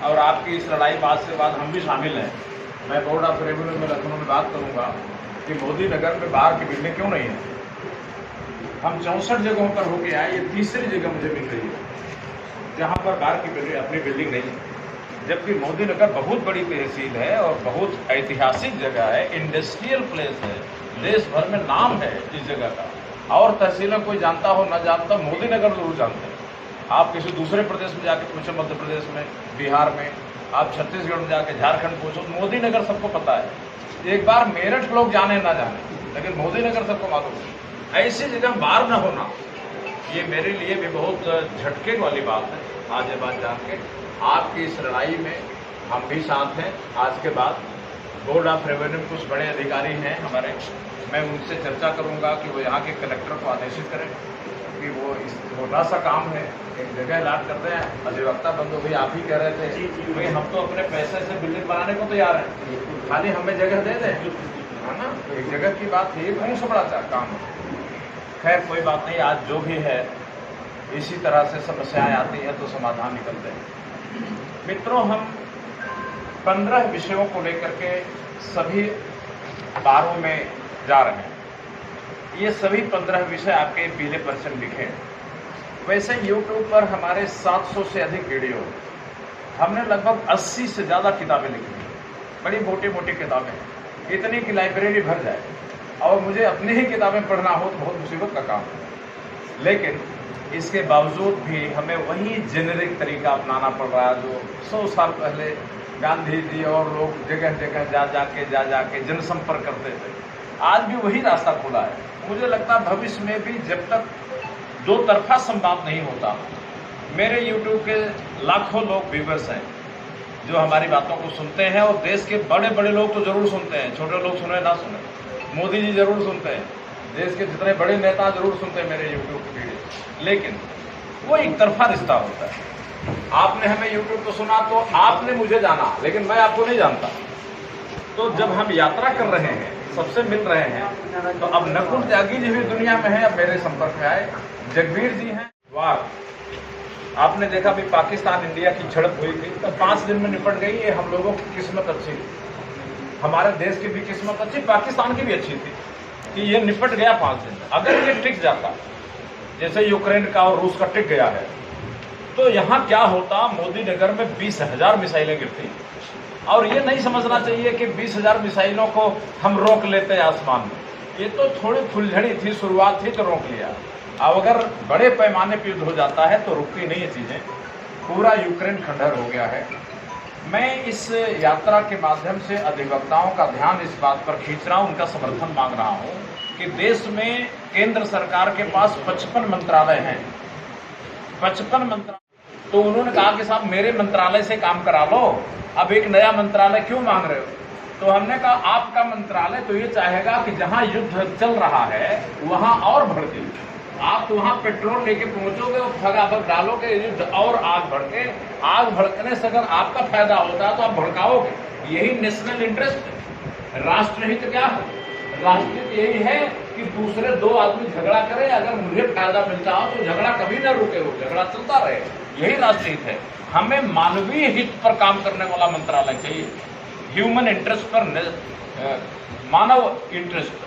और आपकी इस लड़ाई बाद से बाद हम भी शामिल हैं। मैं बोर्ड ऑफ रेवेन्यू में लखनऊ में बात करूंगा कि मोदी नगर में बाहर की बिल्डिंग क्यों नहीं है। हम 64 जगहों पर होके आए, ये तीसरी जगह मुझे मिल रही है जहाँ पर बाहर की बिल्डिंग अपनी बिल्डिंग नहीं है, जबकि मोदी नगर बहुत बड़ी तहसील है और बहुत ऐतिहासिक जगह है, इंडस्ट्रियल प्लेस है, देश भर में नाम है इस जगह का। और तहसीलें कोई जानता हो न जानता, मोदी नगर जरूर जानते हैं। आप किसी दूसरे प्रदेश में जाके पूछो, मध्य प्रदेश में, बिहार में, आप छत्तीसगढ़ में जाके झारखंड पूछो, मोदी नगर सबको पता है। एक बार मेरठ लोग जाने ना जाने, लेकिन मोदी नगर सबको मालूम है। ऐसी जगह बाहर न होना, ये मेरे लिए भी बहुत झटके वाली बात है। आज ये बात जान के आपकी इस लड़ाई में हम भी साथ हैं। आज के बाद बोर्ड ऑफ रेवेन्यू कुछ बड़े अधिकारी हैं हमारे, मैं उनसे चर्चा करूंगा कि वो यहाँ के कलेक्टर को आदेशित करें कि वो इस छोटा सा काम है, एक जगह अलॉट करते हैं। अधिवक्ता बंधु भाई आप ही कह रहे थे भाई हम तो अपने पैसे से बिल्डिंग बनाने को तैयार हैं, खाली हमें जगह दे दें, है ना। एक जगह की बात है, कौन सा बड़ा काम है। खैर कोई बात नहीं, आज जो भी है इसी तरह से समस्याएं आती हैं तो समाधान निकलते हैं। मित्रों, हम 15 विषयों को लेकर के सभी बारों में जा रहे हैं। ये सभी 15 विषय आपके पीले परचम लिखे हैं। वैसे YouTube पर हमारे 700 से अधिक वीडियो, हमने लगभग 80 से ज़्यादा किताबें लिखी हैं, बड़ी मोटी मोटी किताबें, इतनी कि लाइब्रेरी भर जाए। और मुझे अपनी ही किताबें पढ़ना हो तो बहुत मुसीबत का काम है, लेकिन इसके बावजूद भी हमें वही जेनेरिक तरीका अपनाना पड़ रहा है जो 100 साल पहले गांधी जी और लोग जगह जगह जा जाके जनसंपर्क करते थे। आज भी वही रास्ता खुला है। मुझे लगता है भविष्य में भी जब तक दो तरफा संवाद नहीं होता, मेरे YouTube के लाखों लोग व्यूअर्स हैं जो हमारी बातों को सुनते हैं, और देश के बड़े बड़े लोग तो जरूर सुनते हैं, छोटे लोग सुने ना सुने, मोदी जी जरूर सुनते हैं, देश के जितने बड़े नेता जरूर सुनते हैं मेरे YouTube की वीडियो। लेकिन वो एक तरफा रिश्ता होता है। आपने हमें YouTube को सुना तो आपने मुझे जाना, लेकिन मैं आपको नहीं जानता। तो जब हम यात्रा कर रहे हैं, सबसे मिल रहे हैं, तो अब नकुल त्यागी जी भी दुनिया में है, अब मेरे संपर्क में आए, जगबीर जी हैं। वाह, आपने देखा भी पाकिस्तान इंडिया की झड़प हुई थी तो 5 दिन में निपट गई। ये हम लोगों की किस्मत अच्छी थी, हमारे देश की भी किस्मत अच्छी, पाकिस्तान की भी अच्छी थी कि ये निपट गया 5 दिन में। अगर ये टिक जाता, जैसे यूक्रेन का और रूस का टिक गया है, तो यहाँ क्या होता, मोदी नगर में 20,000 मिसाइलें गिरती। और ये नहीं समझना चाहिए कि 20,000 मिसाइलों को हम रोक लेते हैं आसमान में। ये तो थोड़ी फुलझड़ी थी, शुरुआत थी तो रोक लिया। अब अगर बड़े पैमाने पर युद्ध हो जाता है तो रुकती नहीं है चीज़ें। पूरा यूक्रेन खंडहर हो गया है। मैं इस यात्रा के माध्यम से अधिवक्ताओं का ध्यान इस बात पर खींच रहा हूँ, उनका समर्थन मांग रहा हूँ कि देश में केंद्र सरकार के पास 55 मंत्रालय हैं, 55 मंत्रालय। तो उन्होंने कहा कि साहब मेरे मंत्रालय से काम करा लो, अब एक नया मंत्रालय क्यों मांग रहे हो। तो हमने कहा आपका मंत्रालय तो ये चाहेगा कि जहां युद्ध चल रहा है वहां और भड़के, आप तो वहां पेट्रोल लेके पहुंचोगे और फगाफग डालोगे, युद्ध और आग भड़के। आग भड़कने से अगर आपका फायदा होता है तो आप भड़काओगे। यही नेशनल इंटरेस्ट है। राष्ट्रहित क्या है? राष्ट्रहित यही है कि दूसरे दो आदमी झगड़ा करें, अगर मुझे फायदा मिलता हो तो झगड़ा कभी न रुके, वो झगड़ा चलता रहे, यही राष्ट्रहित है। हमें मानवीय हित पर काम करने वाला मंत्रालय चाहिए, ह्यूमन इंटरेस्ट पर, मानव इंटरेस्ट पर।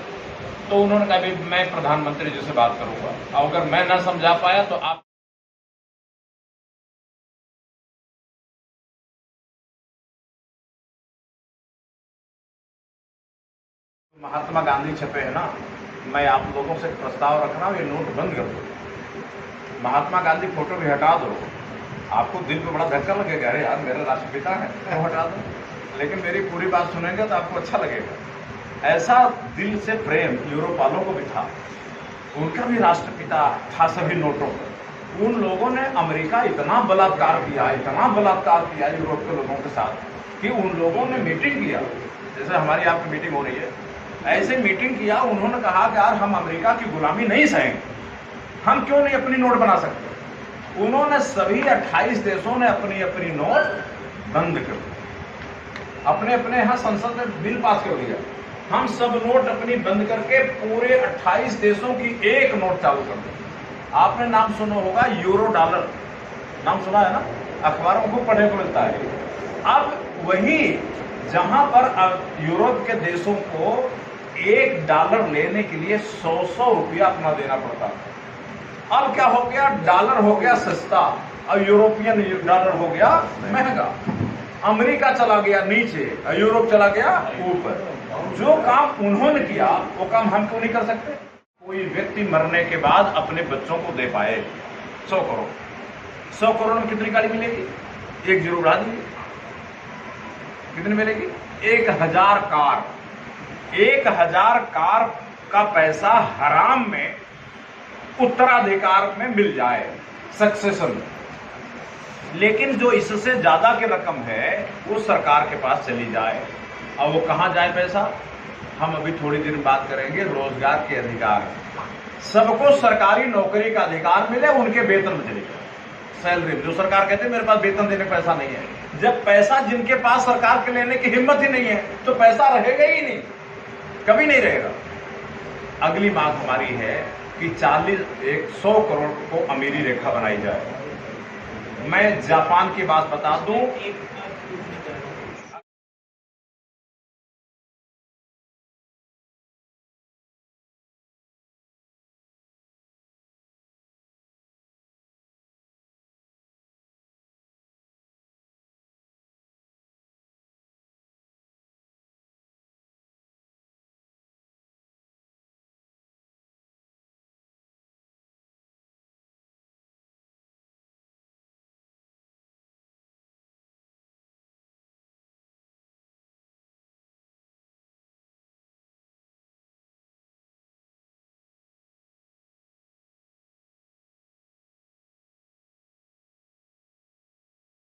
तो उन्होंने कहा भी मैं प्रधानमंत्री जी से बात करूंगा, और अगर मैं ना समझा पाया तो आप महात्मा गांधी छपे हैं ना, मैं आप लोगों से प्रस्ताव रख रहा हूँ, ये नोट बंद कर दो, महात्मा गांधी फोटो भी हटा दो। आपको दिल पे बड़ा धक्का लगेगा, अरे यार मेरा राष्ट्रपिता है, वो हटा दो, लेकिन मेरी पूरी बात सुनेंगे तो आपको अच्छा लगेगा। ऐसा दिल से प्रेम यूरोप वालों को भी था, उनका भी राष्ट्रपिता था सभी नोटों पर। उन लोगों ने अमेरिका इतना बलात्कार किया, इतना बलात्कार किया यूरोप के लोगों के साथ कि उन लोगों ने मीटिंग किया, जैसे हमारी आपकी मीटिंग हो रही है, ऐसे मीटिंग किया। उन्होंने कहा कि यार हम अमेरिका की गुलामी नहीं सहेंगे, हम क्यों नहीं अपनी नोट बना सकते। उन्होंने सभी 28 देशों ने अपनी अपनी नोट बंद कर दी, अपने अपने यहाँ संसद में बिल पास कर दिया। हम सब नोट अपनी बंद करके पूरे 28 देशों की एक नोट चालू कर दी। आपने नाम सुना होगा यूरो डॉलर, नाम सुना है ना। अखबारों को पढ़ने को मिलता है। अब वही जहां पर यूरोप के देशों को $1 लेने के लिए 100 रुपया अपना देना पड़ता था। अब क्या हो गया, डॉलर हो गया सस्ता और यूरोपियन डॉलर हो गया महंगा। अमेरिका चला गया नीचे, यूरोप चला गया ऊपर। जो काम उन्होंने किया वो काम हम क्यों नहीं कर सकते? कोई व्यक्ति मरने के बाद अपने बच्चों को दे पाए 100 करोड़, 100 करोड़ में कितनी गाड़ी मिलेगी? एक जरूर उड़ा दीजिए, कितनी मिलेगी? 1000 कार। 1000 कार का पैसा हराम में उत्तराधिकार में मिल जाए, सक्सेशन में। लेकिन जो इससे ज्यादा की रकम है वो सरकार के पास चली जाए। और वो कहां जाए पैसा? हम अभी थोड़ी देर बात करेंगे रोजगार के अधिकार। सबको सरकारी नौकरी का अधिकार मिले, उनके वेतन में चले जाए, सैलरी। जो सरकार कहते हैं मेरे पास वेतन देने का पैसा नहीं है, जब पैसा जिनके पास सरकार के लेने की हिम्मत ही नहीं है तो पैसा रहेगा ही नहीं, कभी नहीं रहेगा। अगली मांग हमारी है कि 100 करोड़ को अमीरी रेखा बनाई जाए। मैं जापान की बात बता दूं,